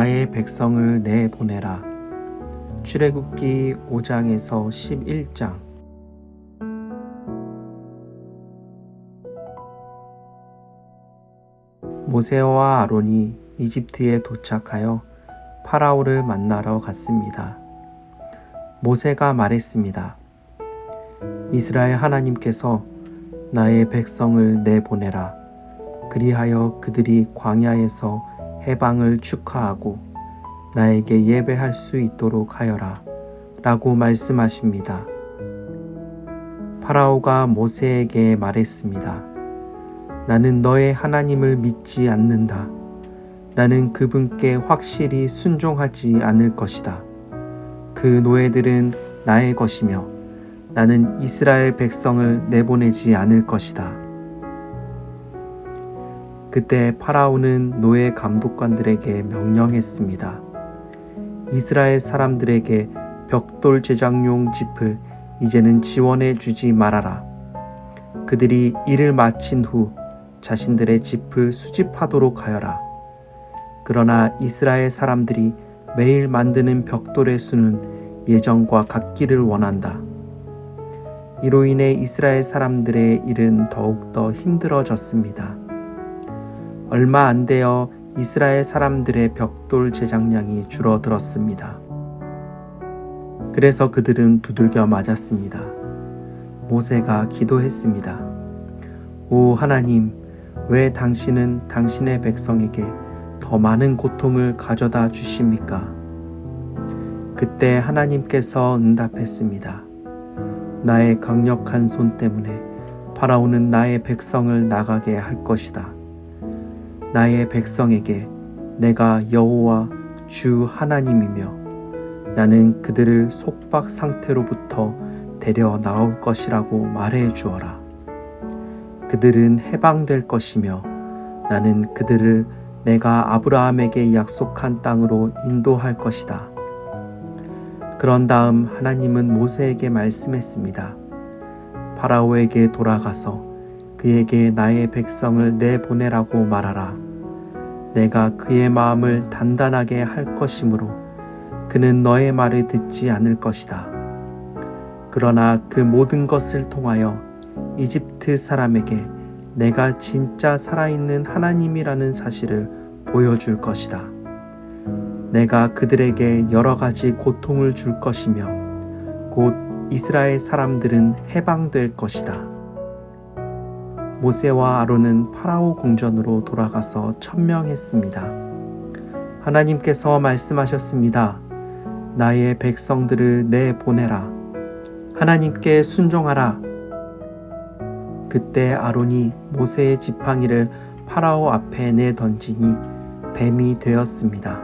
나의 백성을 내보내라. 출애굽기 5장에서 11장. 모세와 아론이 이집트에 도착하여 파라오를 만나러 갔습니다. 모세가 말했습니다. 이스라엘 하나님께서 나의 백성을 내보내라. 그리하여 그들이 광야에서 해방을 축하하고 나에게 예배할 수 있도록 하여라. 라고 말씀하십니다. 파라오가 모세에게 말했습니다. 나는 너의 하나님을 믿지 않는다. 나는 그분께 확실히 순종하지 않을 것이다. 그 노예들은 나의 것이며 나는 이스라엘 백성을 내보내지 않을 것이다. 그때 파라오는 노예 감독관들에게 명령했습니다. 이스라엘 사람들에게 벽돌 제작용 짚을 이제는 지원해 주지 말아라. 그들이 일을 마친 후 자신들의 짚을 수집하도록 하여라. 그러나 이스라엘 사람들이 매일 만드는 벽돌의 수는 예전과 같기를 원한다. 이로 인해 이스라엘 사람들의 일은 더욱더 힘들어졌습니다. 얼마 안 되어 이스라엘 사람들의 벽돌 제작량이 줄어들었습니다. 그래서 그들은 두들겨 맞았습니다. 모세가 기도했습니다. 오 하나님, 왜 당신은 당신의 백성에게 더 많은 고통을 가져다 주십니까? 그때 하나님께서 응답했습니다. 나의 강력한 손 때문에 파라오는 나의 백성을 나가게 할 것이다. 나의 백성에게 내가 여호와 주 하나님이며 나는 그들을 속박 상태로부터 데려 나올 것이라고 말해 주어라. 그들은 해방될 것이며 나는 그들을 내가 아브라함에게 약속한 땅으로 인도할 것이다. 그런 다음 하나님은 모세에게 말씀했습니다. 파라오에게 돌아가서 그에게 나의 백성을 내보내라고 말하라. 내가 그의 마음을 단단하게 할 것이므로 그는 너의 말을 듣지 않을 것이다. 그러나 그 모든 것을 통하여 이집트 사람에게 내가 진짜 살아있는 하나님이라는 사실을 보여줄 것이다. 내가 그들에게 여러 가지 고통을 줄 것이며 곧 이스라엘 사람들은 해방될 것이다. 모세와 아론은 파라오 궁전으로 돌아가서 천명했습니다. 하나님께서 말씀하셨습니다. 나의 백성들을 내보내라. 하나님께 순종하라. 그때 아론이 모세의 지팡이를 파라오 앞에 내던지니 뱀이 되었습니다.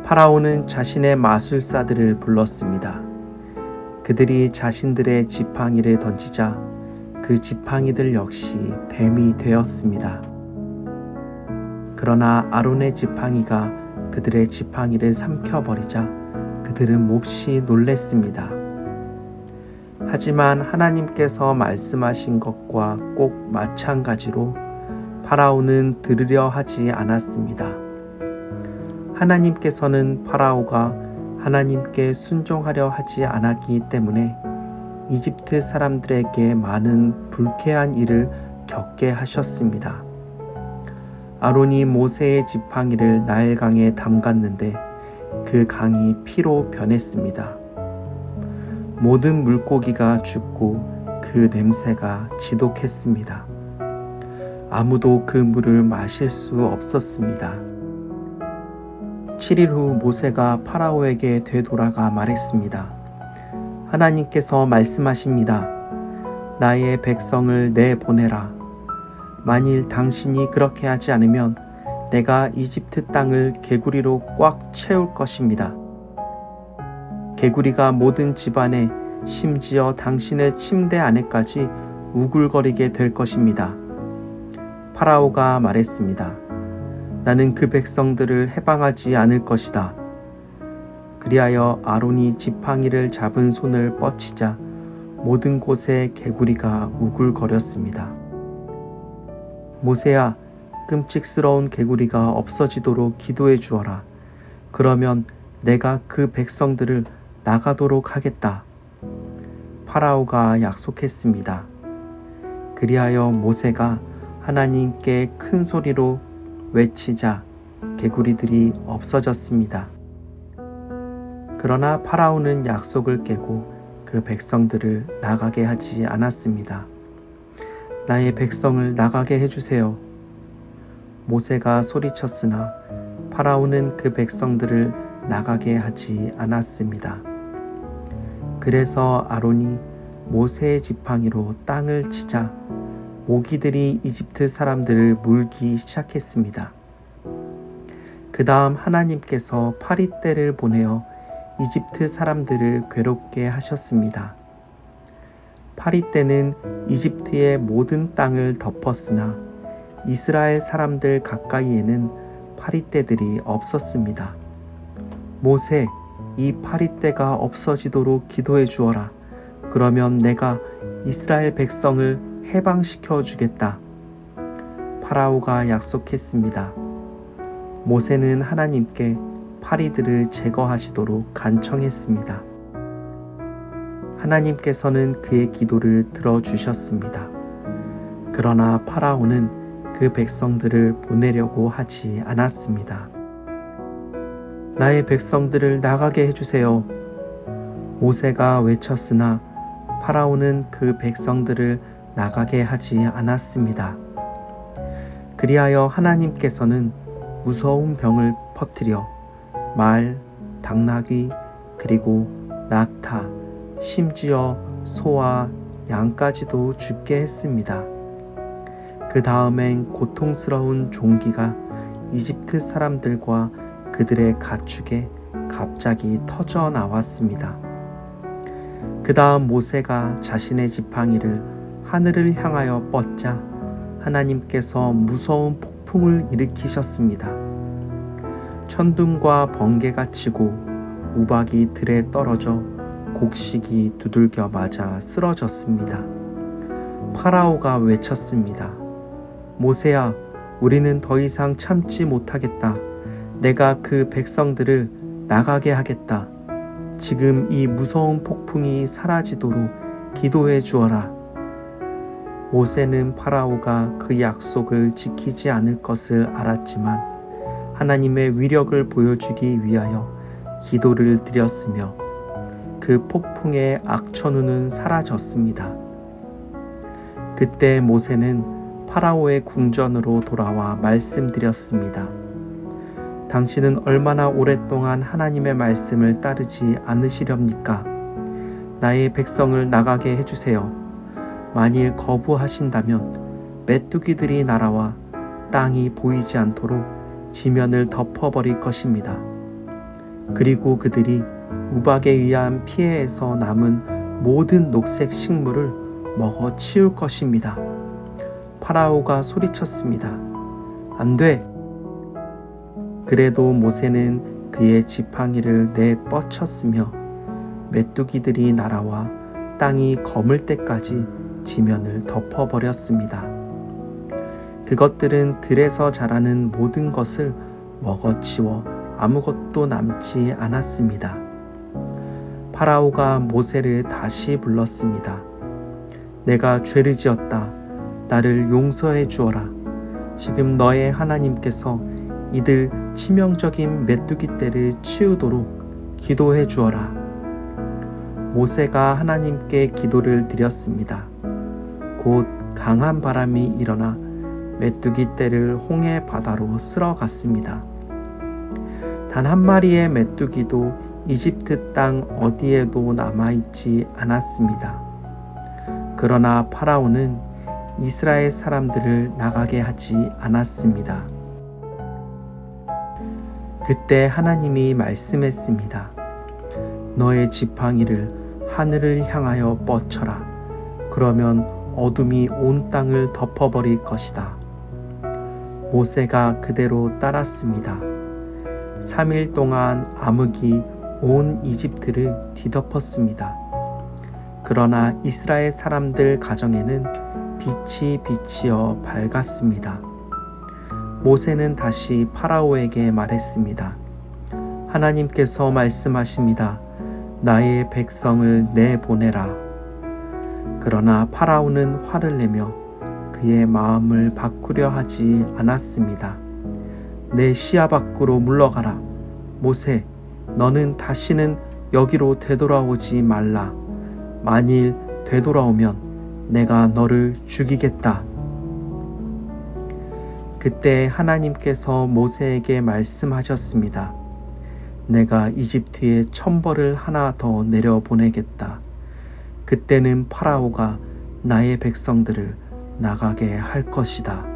파라오는 자신의 마술사들을 불렀습니다. 그들이 자신들의 지팡이를 던지자 그 지팡이들 역시 뱀이 되었습니다. 그러나 아론의 지팡이가 그들의 지팡이를 삼켜버리자 그들은 몹시 놀랬습니다. 하지만 하나님께서 말씀하신 것과 꼭 마찬가지로 파라오는 들으려 하지 않았습니다. 하나님께서는 파라오가 하나님께 순종하려 하지 않았기 때문에 이집트 사람들에게 많은 불쾌한 일을 겪게 하셨습니다. 아론이 모세의 지팡이를 나일강에 담갔는데 그 강이 피로 변했습니다. 모든 물고기가 죽고 그 냄새가 지독했습니다. 아무도 그 물을 마실 수 없었습니다. 7일 후 모세가 파라오에게 되돌아가 말했습니다. 하나님께서 말씀하십니다. 나의 백성을 내보내라. 만일 당신이 그렇게 하지 않으면 내가 이집트 땅을 개구리로 꽉 채울 것입니다. 개구리가 모든 집안에 심지어 당신의 침대 안에까지 우글거리게 될 것입니다. 파라오가 말했습니다. 나는 그 백성들을 해방하지 않을 것이다. 그리하여 아론이 지팡이를 잡은 손을 뻗치자 모든 곳에 개구리가 우글거렸습니다. 모세야, 끔찍스러운 개구리가 없어지도록 기도해 주어라. 그러면 내가 그 백성들을 나가도록 하겠다. 파라오가 약속했습니다. 그리하여 모세가 하나님께 큰 소리로 외치자 개구리들이 없어졌습니다. 그러나 파라오는 약속을 깨고 그 백성들을 나가게 하지 않았습니다. 나의 백성을 나가게 해주세요. 모세가 소리쳤으나 파라오는 그 백성들을 나가게 하지 않았습니다. 그래서 아론이 모세의 지팡이로 땅을 치자 모기들이 이집트 사람들을 물기 시작했습니다. 그 다음 하나님께서 파리떼를 보내어 이집트 사람들을 괴롭게 하셨습니다. 파리떼는 이집트의 모든 땅을 덮었으나 이스라엘 사람들 가까이에는 파리떼들이 없었습니다. 모세, 이 파리떼가 없어지도록 기도해 주어라. 그러면 내가 이스라엘 백성을 해방시켜 주겠다. 파라오가 약속했습니다. 모세는 하나님께 파리들을 제거하시도록 간청했습니다. 하나님께서는 그의 기도를 들어주셨습니다. 그러나 파라오는 그 백성들을 보내려고 하지 않았습니다. 나의 백성들을 나가게 해주세요. 모세가 외쳤으나 파라오는 그 백성들을 나가게 하지 않았습니다. 그리하여 하나님께서는 무서운 병을 퍼뜨려 말, 당나귀, 그리고 낙타, 심지어 소와 양까지도 죽게 했습니다. 그 다음엔 고통스러운 종기가 이집트 사람들과 그들의 가축에 갑자기 터져 나왔습니다. 그 다음 모세가 자신의 지팡이를 하늘을 향하여 뻗자 하나님께서 무서운 폭풍을 일으키셨습니다. 천둥과 번개가 치고 우박이 들에 떨어져 곡식이 두들겨 맞아 쓰러졌습니다. 파라오가 외쳤습니다. 모세야, 우리는 더 이상 참지 못하겠다. 내가 그 백성들을 나가게 하겠다. 지금 이 무서운 폭풍이 사라지도록 기도해 주어라. 모세는 파라오가 그 약속을 지키지 않을 것을 알았지만 하나님의 위력을 보여주기 위하여 기도를 드렸으며 그 폭풍의 악천후는 사라졌습니다. 그때 모세는 파라오의 궁전으로 돌아와 말씀드렸습니다. 당신은 얼마나 오랫동안 하나님의 말씀을 따르지 않으시렵니까? 나의 백성을 나가게 해주세요. 만일 거부하신다면 메뚜기들이 날아와 땅이 보이지 않도록 지면을 덮어버릴 것입니다. 그리고 그들이 우박에 의한 피해에서 남은 모든 녹색 식물을 먹어 치울 것입니다. 파라오가 소리쳤습니다. 안 돼! 그래도 모세는 그의 지팡이를 내뻗쳤으며 메뚜기들이 날아와 땅이 검을 때까지 지면을 덮어버렸습니다. 그것들은 들에서 자라는 모든 것을 먹어치워 아무것도 남지 않았습니다. 파라오가 모세를 다시 불렀습니다. 내가 죄를 지었다. 나를 용서해 주어라. 지금 너의 하나님께서 이들 치명적인 메뚜기 떼를 치우도록 기도해 주어라. 모세가 하나님께 기도를 드렸습니다. 곧 강한 바람이 일어나 메뚜기 떼를 홍해 바다로 쓸어갔습니다. 단 한 마리의 메뚜기도 이집트 땅 어디에도 남아있지 않았습니다. 그러나 파라오는 이스라엘 사람들을 나가게 하지 않았습니다. 그때 하나님이 말씀했습니다. 너의 지팡이를 하늘을 향하여 뻗쳐라. 그러면 어둠이 온 땅을 덮어버릴 것이다. 모세가 그대로 따랐습니다. 3일 동안 암흑이 온 이집트를 뒤덮었습니다. 그러나 이스라엘 사람들 가정에는 빛이 비치어 밝았습니다. 모세는 다시 파라오에게 말했습니다. 하나님께서 말씀하십니다. 나의 백성을 내보내라. 그러나 파라오는 화를 내며 그의 마음을 바꾸려 하지 않았습니다. 내 시야 밖으로 물러가라. 모세, 너는 다시는 여기로 되돌아오지 말라. 만일 되돌아오면 내가 너를 죽이겠다. 그때 하나님께서 모세에게 말씀하셨습니다. 내가 이집트에 천벌을 하나 더 내려보내겠다. 그때는 파라오가 나의 백성들을 나가게 할 것이다.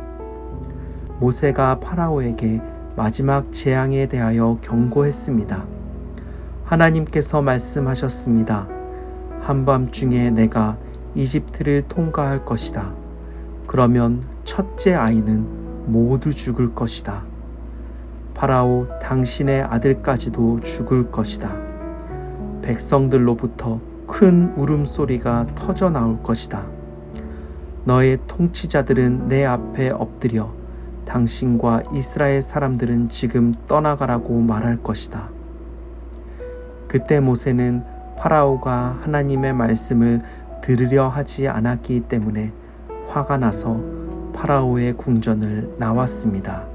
모세가 파라오에게 마지막 재앙에 대하여 경고했습니다. 하나님께서 말씀하셨습니다. 한밤중에 내가 이집트를 통과할 것이다. 그러면 첫째 아이는 모두 죽을 것이다. 파라오 당신의 아들까지도 죽을 것이다. 백성들로부터 큰 울음소리가 터져 나올 것이다. 너의 통치자들은 내 앞에 엎드려 당신과 이스라엘 사람들은 지금 떠나가라고 말할 것이다. 그때 모세는 파라오가 하나님의 말씀을 들으려 하지 않았기 때문에 화가 나서 파라오의 궁전을 나왔습니다.